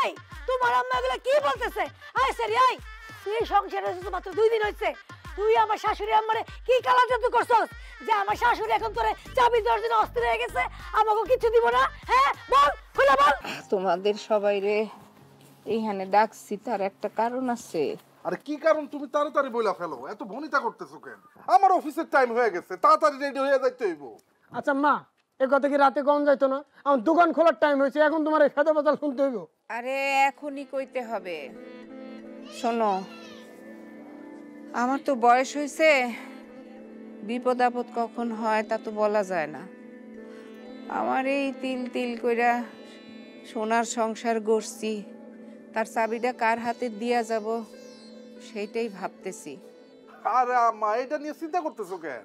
এই তোমার আম্মা এগুলা কি বলতেছে? আয় সারি আয়, তুই এই সংসারে এসেছিস মাত্র 2 দিন হইছে, তুই আমার শাশুড়ি আম্মারে কি কালা জাদু করছস যে আমার শাশুড়ি এখন তোরে চাবি দেওয়ার জন্য অস্থির হয়ে গেছে, আমাকে কিছু দিব না? হ্যাঁ বল, খুলে বল। তোমাদের সবাই রে এইখানে ডাকছি তার একটা কারণ আছে। আরে কি কারণ তুমি তাড়াতাড়ি বইলা ফেলো, এত ভনিতা করতেছো কেন? আমার অফিসের টাইম হয়ে গেছে, তাড়াতাড়ি রেডি হয়ে যাইতে হইব। আচ্ছা মা, এ কথা কি রাতে কম যাইতো না? আমার দোকান খোলার টাইম হয়েছে, এখন তোমার এই ফেদা বাজার শুনতে হইব। আরে এখনই কইতে হবে। শোনো, আমার তো বয়স হয়েছে, বিপদ আপদ কখন হয় তা তো বলা যায় না। আমার এই তিল তিল কইরা সোনার সংসার গড়ছি, তার চাবিটা কার হাতে দিয়া যাব সেইটাই ভাবতেছি। আরে আম্মা, এটা নিয়ে চিন্তা করতেছো কেন?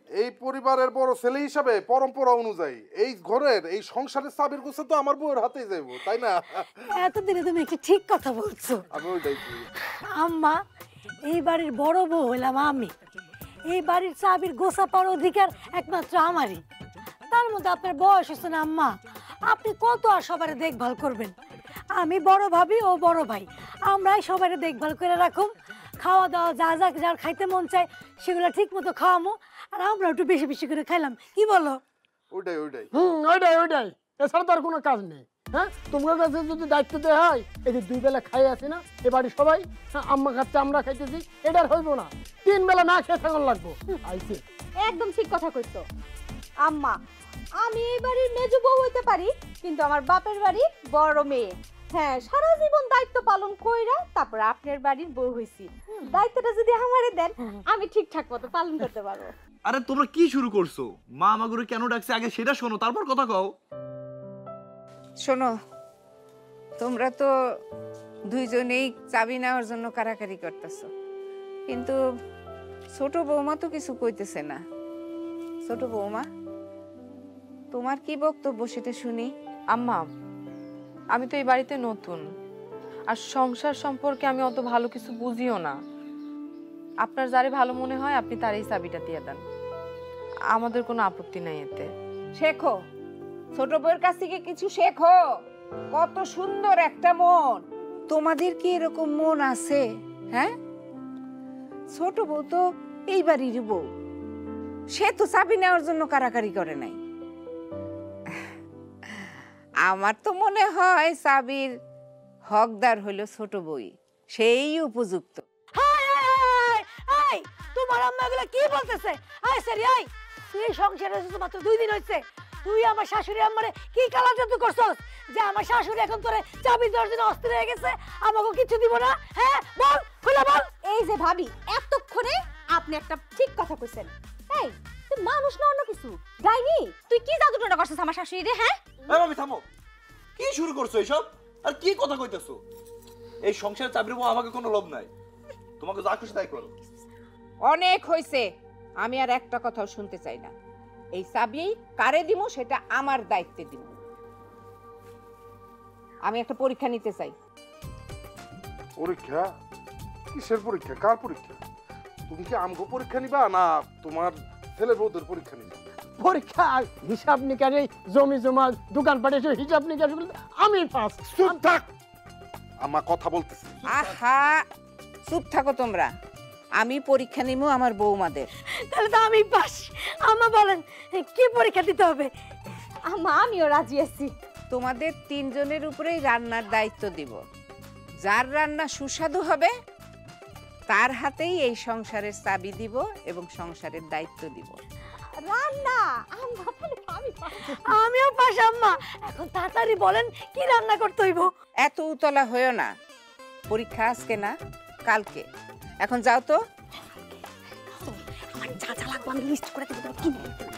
এই পরিবারের বড় ছেলে হিসাবে পরম্পরা অনুযায়ী এই ঘরের এই সংসারের চাবির গোছা তো আমার বউয়ের হাতেই যাইব, তাই না? এতদিনে তুমি একটু ঠিক কথা বলছো। আমি ওইটাই করি। আম্মা, এই বাড়ির বড় বউ হইলাম আমি, এই বাড়ির চাবির গোছা পাওয়ার অধিকার একমাত্র আমারই। তার মধ্যে আপনার বয়স হচ্ছে না আম্মা, আপনি কত আর সবার দেখভাল করবেন? আমি বড় ভাবি ও বড় ভাই, আমরাই সবার দেখভাল করে রাখুম, খাওয়া দাওয়া যা যা যার খাইতে মন চায় সেগুলো ঠিক মতো খাওয়ামো, আর আমরা একটু বেশি বেশি করে খাইলাম, কি বলো? ওইটাই ওইটাই। ওইটাই, এছাড়া তো আর কোনো কাজ নেই। হ্যাঁ, তোমার কাছে যদি দায়িত্ব দেওয়া হয়, এই যে 2 বেলা খাই আছি না এ বাড়ি সবাই, আম্মা খাচ্ছে আমরা খাইতেছি, এটা আর হইব না। 3 বেলা না খেয়ে থাকুন লাগবো। আইছে একদম ঠিক কথা কইছো আম্মা। আমি এই বাড়ির মেজো বউ হইতে পারি, কিন্তু আমার বাপের বাড়ি বড় মেয়ে। হ্যাঁ, সারা জীবন দায়িত্ব পালন কইরা তারপর আপনার বাড়ির বউ হইছি। দায়িত্বটা যদি আমারে দেন, আমি ঠিকঠাক মতো পালন করতে পারবো। আরে তোমরা কি শুরু করছো? মা আমাগুলো কেন ডাকছে আগে সেটা শোনো, তারপর কথা কও। শোনো, তোমরা তো দুইজনেই চাবি নেওয়ার জন্য কারাকারি করতেছো, কিন্তু ছোট বৌমা তো কিছু কইতেছে না। ছোট বৌমা, তোমার কি বক্তব্য সেটা শুনি। আম্মা, আমি তো এই বাড়িতে নতুন, আর সংসার সম্পর্কে আমি অত ভালো কিছু বুঝিও না। আপনার যারে ভালো মনে হয় আপনি তার এই চাবিটা দিয়ে দেন, আমাদের কোনো আপত্তি নাই এতে। শেখো, ছোট বউয়ের কাছ থেকে কিছু শেখো। কত সুন্দর একটা মন, তোমাদের কি এরকম মন আছে? হ্যাঁ, ছোট বউ তো এই বাড়ির বউ, সে তো চাবি নেওয়ার জন্য কারাকারি করে নাই। আমার তো মনে হয় চাবির হকদার হলো ছোট বই, সেই উপযুক্ত। আয়, তোমার আম্মা এগুলা কি বলতেছে? আয় সারি আয়, তুই এই সংসারে এসেছিস মাত্র 2 দিন হইছে, তুই আমার শাশুড়ি আম্মারে কি কালা জাদু করছস যে আমার শাশুড়ি এখন তোরে চাবি দেওয়ার জন্য অস্থির হয়ে গেছে, আমাকে কিছু দিব না? হ্যাঁ বল, খুলে বল। এই যে ভাবি, এতক্ষণে আপনি একটা ঠিক কথা কইছেন। এই, তুই মানুষ না অন্য কিছু? ডাইনি, তুই কি জাদুটোনা করছিস আমার শাশুড়ি রে? হ্যাঁ, এই ভাবি থামো, কি শুরু করছো এইসব? আর কি কথা কইতেছো? এই সংসারের চাবির বউ আমাকে কোনো লোভ নাই, তোমাকে যা খুশি তাই করো। অনেক হইছে, আমি আর একটা কথাও শুনতে চাই না। এই চাবি কারে দিব সেটা আমার দায়িত্বে দিব। আমি একটা পরীক্ষা নিতে চাই। পরীক্ষা? কিসের পরীক্ষা? কার পরীক্ষা? তুমি কি আমগো পরীক্ষা নিবা না তোমার ছেলে বউদের পরীক্ষা নিবা? পরীক্ষা, হিসাব নিকাশ, এই জমি জমা দোকানপাটে সব হিসাব নিকাশ করলে আমি ফার্স্ট। চুপ থাক, আম্মা কথা বলতেছি। আহা, চুপ থাকো তোমরা। আমি পরীক্ষা নিব আমার বৌমাদের। তাহলে তো আমি পাস। আম্মা বলেন কি পরীক্ষা দিতে হবে? আম্মা আমিও রাজি আছি। তোমাদের 3 জনের উপরেই রান্নার দায়িত্ব দিব। যার রান্না সুস্বাদু হবে তার হাতেই এই সংসারের চাবি দিব এবং সংসারের দায়িত্ব দিব। রান্না আম্মা, তাহলে আমি পাস। আমিও পাস আম্মা। এখন তাড়াতাড়ি বলেন কি রান্না করতে হইব? এত উতলা হয়েও না, পরীক্ষা আজকে না কালকে। এখন যাও তো। আমার যা যা লাগবে আমি লিস্ট করে দেবো, তুমি কিনে